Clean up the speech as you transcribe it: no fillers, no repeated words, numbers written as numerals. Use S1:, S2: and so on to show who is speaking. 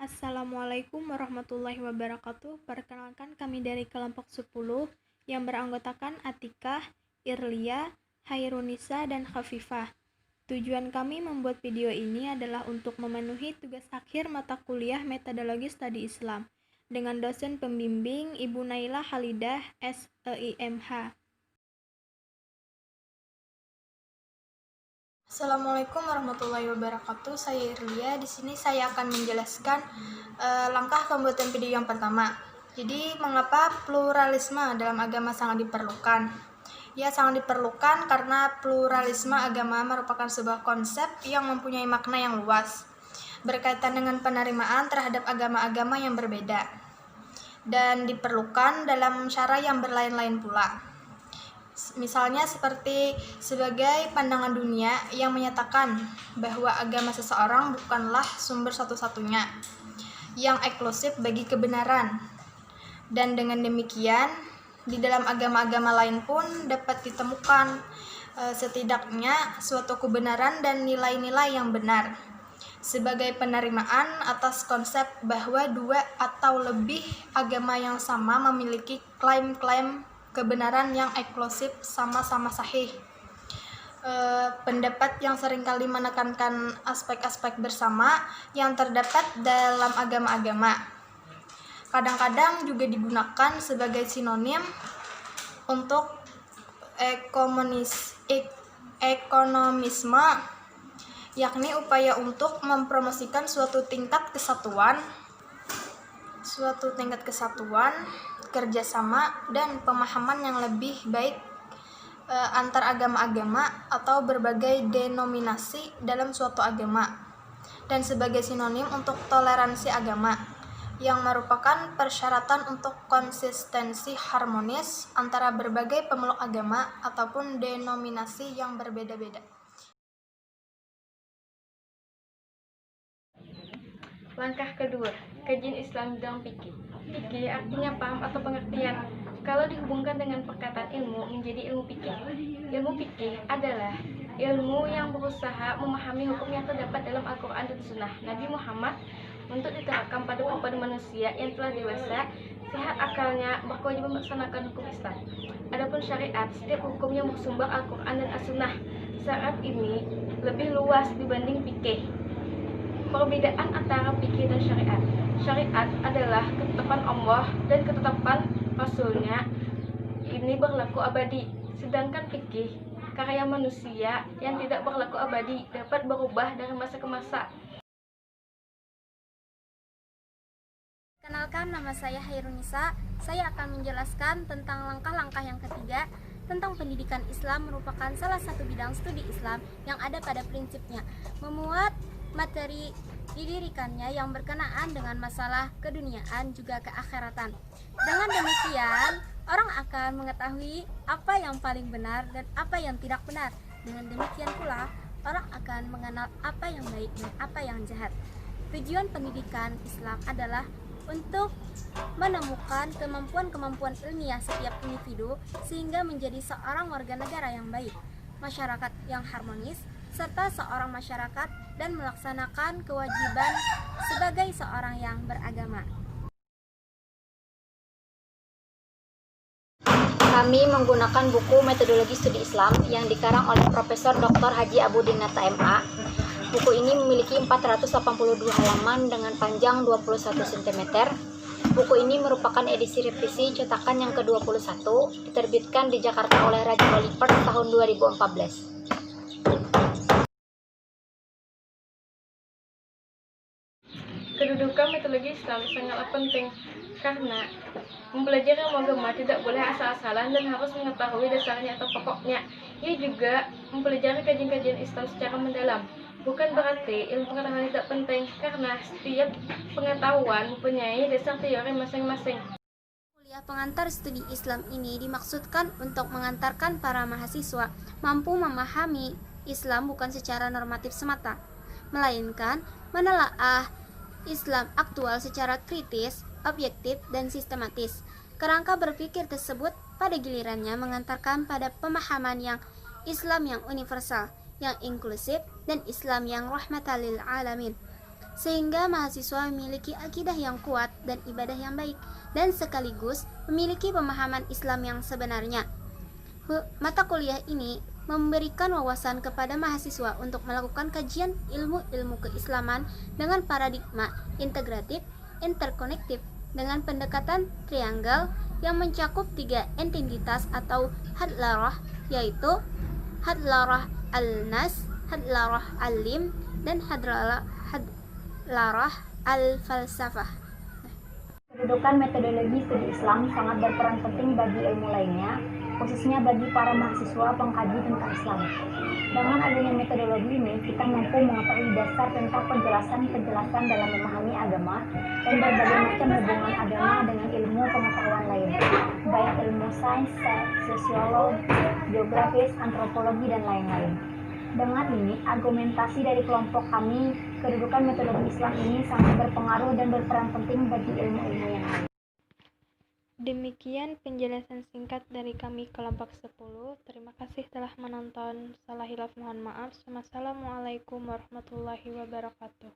S1: Assalamualaikum warahmatullahi wabarakatuh. Perkenalkan kami dari kelompok 10 yang beranggotakan Atikah, Irlia, Hairunisa, dan Khafifah. Tujuan kami membuat video ini adalah untuk memenuhi tugas akhir mata kuliah Metodologi Studi Islam dengan dosen pembimbing Ibu Naila Halidah, SEIMH.
S2: Assalamualaikum warahmatullahi wabarakatuh. Saya Irlia. Di sini saya akan menjelaskan langkah pembuatan video yang pertama. Jadi, mengapa pluralisme dalam agama sangat diperlukan? Ya, sangat diperlukan karena pluralisme agama merupakan sebuah konsep yang mempunyai makna yang luas, berkaitan dengan penerimaan terhadap agama-agama yang berbeda, dan diperlukan dalam cara yang berlain-lain pula. Misalnya seperti sebagai pandangan dunia yang menyatakan bahwa agama seseorang bukanlah sumber satu-satunya yang eksklusif bagi kebenaran. Dan dengan demikian, di dalam agama-agama lain pun dapat ditemukan setidaknya suatu kebenaran dan nilai-nilai yang benar sebagai penerimaan atas konsep bahwa dua atau lebih agama yang sama memiliki klaim-klaim kebenaran yang eksklusif sama-sama sahih. Pendapat yang seringkali menekankan aspek-aspek bersama yang terdapat dalam agama-agama kadang-kadang juga digunakan sebagai sinonim untuk ekonomisme, yakni upaya untuk mempromosikan suatu tingkat kesatuan, kerjasama, dan pemahaman yang lebih baik antar agama-agama atau berbagai denominasi dalam suatu agama, dan sebagai sinonim untuk toleransi agama, yang merupakan persyaratan untuk konsistensi harmonis antara berbagai pemeluk agama ataupun denominasi yang berbeda-beda.
S3: Langkah kedua, kajian Islam dalam fikih. Fikih artinya paham atau pengertian. Kalau dihubungkan dengan perkataan ilmu menjadi ilmu fikih. Ilmu fikih adalah ilmu yang berusaha memahami hukum yang terdapat dalam Al-Quran dan Sunnah Nabi Muhammad untuk diterapkan kepada manusia yang telah dewasa, sehat akalnya, berkewajiban melaksanakan hukum Islam. Adapun syariat, setiap hukum yang bersumber Al-Quran dan As-Sunnah. Syarat ini lebih luas dibanding fikih. Perbedaan antara fikih dan syariat. Syariat adalah ketetapan Allah dan ketetapan Rasulnya, ini berlaku abadi. Sedangkan fikih, karya manusia yang tidak berlaku abadi, dapat berubah dari masa ke masa.
S4: Kenalkan, nama saya Hairunisa. Saya akan menjelaskan tentang langkah-langkah yang ketiga tentang pendidikan Islam merupakan salah satu bidang studi Islam yang ada pada prinsipnya memuat materi didirikannya yang berkenaan dengan masalah keduniaan juga keakhiratan. Dengan demikian, orang akan mengetahui apa yang paling benar dan apa yang tidak benar. Dengan demikian pula, orang akan mengenal apa yang baik dan apa yang jahat. Tujuan pendidikan Islam adalah untuk menemukan kemampuan-kemampuan ilmiah setiap individu sehingga menjadi seorang warga negara yang baik, masyarakat yang harmonis, serta seorang masyarakat dan melaksanakan kewajiban sebagai seorang yang beragama.
S5: Kami menggunakan buku Metodologi Studi Islam yang dikarang oleh Profesor Dr. Haji Abu Dinata MA. Buku ini memiliki 482 halaman dengan panjang 21 cm. Buku ini merupakan edisi revisi cetakan yang ke-21, diterbitkan di Jakarta oleh Raja Wali Pers tahun 2014.
S3: Kedudukan metodologi Islam sangatlah penting karena mempelajari agama tidak boleh asal-asalan dan harus mengetahui dasarnya atau pokoknya. Ia juga mempelajari kajian-kajian Islam secara mendalam. Bukan berarti ilmu pengetahuan tidak penting, karena setiap pengetahuan mempunyai dasar teori masing-masing.
S4: Kuliah pengantar studi Islam ini dimaksudkan untuk mengantarkan para mahasiswa mampu memahami Islam bukan secara normatif semata, melainkan menelaah Islam aktual secara kritis, objektif, dan sistematis. Kerangka berpikir tersebut pada gilirannya mengantarkan pada pemahaman yang Islam yang universal, yang inklusif, dan Islam yang rahmatan lil alamin. sehingga mahasiswa memiliki akidah yang kuat dan ibadah yang baik, dan sekaligus memiliki pemahaman Islam yang sebenarnya. Mata kuliah ini memberikan wawasan kepada mahasiswa untuk melakukan kajian ilmu-ilmu keislaman dengan paradigma integratif, interkonektif, dengan pendekatan triangle yang mencakup 3 entitas atau hadlarah, yaitu hadlarah al-nas, hadlarah al-lim, dan hadlarah al-falsafah.
S5: Kedudukan metodologi studi Islam sangat berperan penting bagi ilmu lainnya, khususnya bagi para mahasiswa pengkaji tentang Islam. Dengan adanya metodologi ini, kita mampu mengetahui dasar tentang penjelasan dalam memahami agama dan berbagai macam hubungan agama dengan ilmu pengetahuan lain, baik ilmu sains, sosiologi, geografis, antropologi, dan lain-lain. Dengan ini, argumentasi dari kelompok kami, kedudukan metodologi Islam ini sangat berpengaruh dan berperan penting bagi ilmu-ilmu yang lain.
S1: Demikian penjelasan singkat dari kami kelompok 10. Terima kasih telah menonton. Salah hilaf mohon maaf. Wassalamualaikum warahmatullahi wabarakatuh.